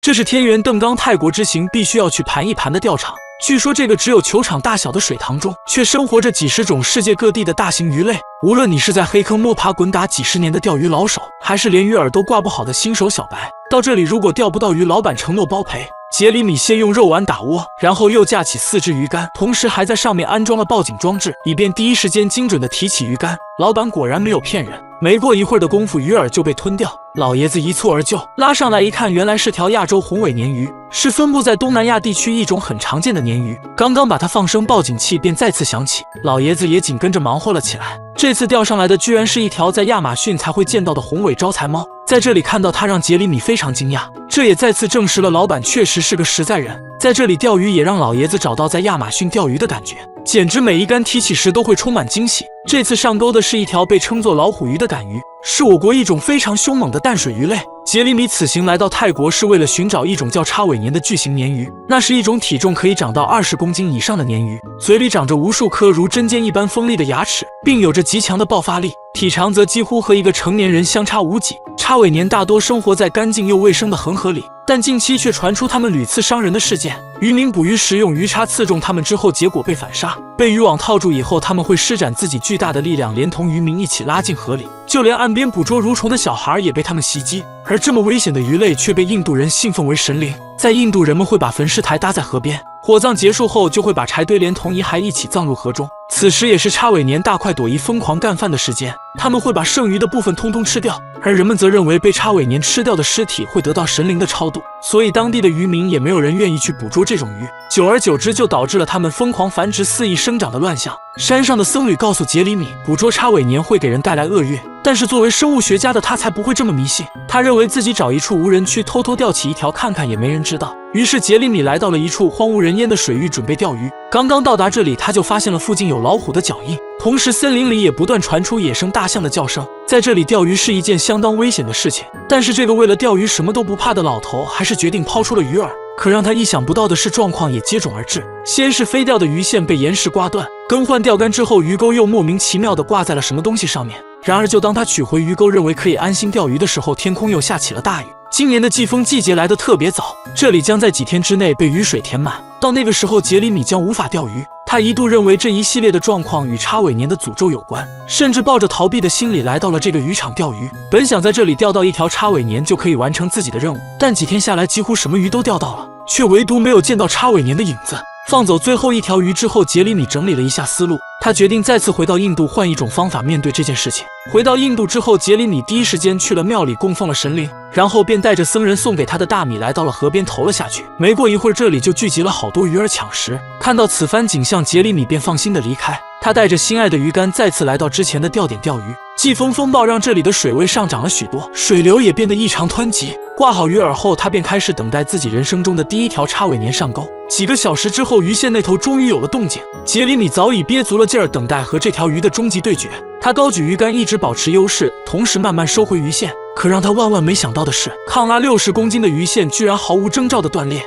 这是天元邓刚泰国之行必须要去盘一盘的钓场。据说这个只有球场大小的水塘中，却生活着几十种世界各地的大型鱼类。无论你是在黑坑摸爬滚打几十年的钓鱼老手，还是连鱼饵都挂不好的新手小白，到这里如果钓不到鱼，老板承诺包赔。杰里米先用肉丸打窝，然后又架起4只鱼竿，同时还在上面安装了报警装置，以便第一时间精准的提起鱼竿。老板果然没有骗人，没过一会儿的功夫，鱼饵就被吞掉。老爷子一蹴而就，拉上来一看，原来是条亚洲红尾鲶鱼，是分布在东南亚地区一种很常见的鲶鱼。刚刚把它放生，报警器便再次响起，老爷子也紧跟着忙活了起来。这次钓上来的居然是一条在亚马逊才会见到的红尾招财猫，在这里看到它让杰里米非常惊讶，这也再次证实了老板确实是个实在人。在这里钓鱼也让老爷子找到在亚马逊钓鱼的感觉，简直每一竿提起时都会充满惊喜。这次上钩的是一条被称作老虎鱼的杆鱼，是我国一种非常凶猛的淡水鱼类。杰里米此行来到泰国是为了寻找一种叫叉尾鲶的巨型鲶鱼，那是一种体重可以长到20公斤以上的鲶鱼，嘴里长着无数颗如针尖一般锋利的牙齿，并有着极强的爆发力，体长则几乎和一个成年人相差无几。叉尾鲶大多生活在干净又卫生的恒河里，但近期却传出它们屡次伤人的事件。渔民捕鱼时用鱼叉刺中它们之后，结果被反杀。被渔网套住以后，它们会施展自己巨大的力量，连同渔民一起拉进河里，就连岸边捕捉蠕虫的小孩也被它们袭击。而这么危险的鱼类却被印度人信奉为神灵。在印度，人们会把焚尸台搭在河边，火葬结束后就会把柴堆连同遗骸一起葬入河中。此时也是叉尾鲶大快朵颐、疯狂干饭的时间，他们会把剩余的部分通通吃掉，而人们则认为被叉尾鲶吃掉的尸体会得到神灵的超度，所以当地的渔民也没有人愿意去捕捉这种鱼。久而久之，就导致了它们疯狂繁殖、肆意生长的乱象。山上的僧侣告诉杰里米，捕捉叉尾鲶会给人带来厄运，但是作为生物学家的他才不会这么迷信。他认为自己找一处无人区偷偷钓起一条看看也没人知道。于是杰里米来到了一处荒无人烟的水域，准备钓鱼。刚刚到达这里，他就发现了附近有老虎的脚印，同时森林里也不断传出野生大象的叫声。在这里钓鱼是一件相当危险的事情，但是这个为了钓鱼什么都不怕的老头还是决定抛出了鱼饵。可让他意想不到的是，状况也接踵而至。先是飞钓的鱼线被岩石刮断，更换钓竿之后，鱼钩又莫名其妙地挂在了什么东西上面。然而就当他取回鱼钩，认为可以安心钓鱼的时候，天空又下起了大雨。今年的季风季节来得特别早，这里将在几天之内被雨水填满，到那个时候杰里米将无法钓鱼。他一度认为这一系列的状况与叉尾鲶的诅咒有关，甚至抱着逃避的心理来到了这个渔场钓鱼。本想在这里钓到一条叉尾鲶就可以完成自己的任务，但几天下来几乎什么鱼都钓到了，却唯独没有见到叉尾鲶的影子。放走最后一条鱼之后，杰里米整理了一下思路，他决定再次回到印度，换一种方法面对这件事情。回到印度之后，杰里米第一时间去了庙里供奉了神灵，然后便带着僧人送给他的大米来到了河边投了下去。没过一会儿，这里就聚集了好多鱼儿抢食。看到此番景象，杰里米便放心的离开。他带着心爱的鱼竿再次来到之前的钓点钓鱼。季风风暴让这里的水位上涨了许多，水流也变得异常湍急。挂好鱼饵后，他便开始等待自己人生中的第一条叉尾鲶上钩。几个小时之后，鱼线那头终于有了动静。杰里米早已憋足了劲儿，等待和这条鱼的终极对决。他高举鱼竿，一直保持优势，同时慢慢收回鱼线。可让他万万没想到的是，抗拉60公斤的鱼线居然毫无征兆的断裂。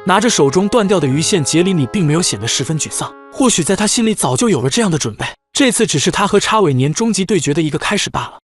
拿着手中断掉的鱼线，杰里米并没有显得十分沮丧，或许在他心里早就有了这样的准备，这次只是他和叉尾鲶终极对决的一个开始罢了。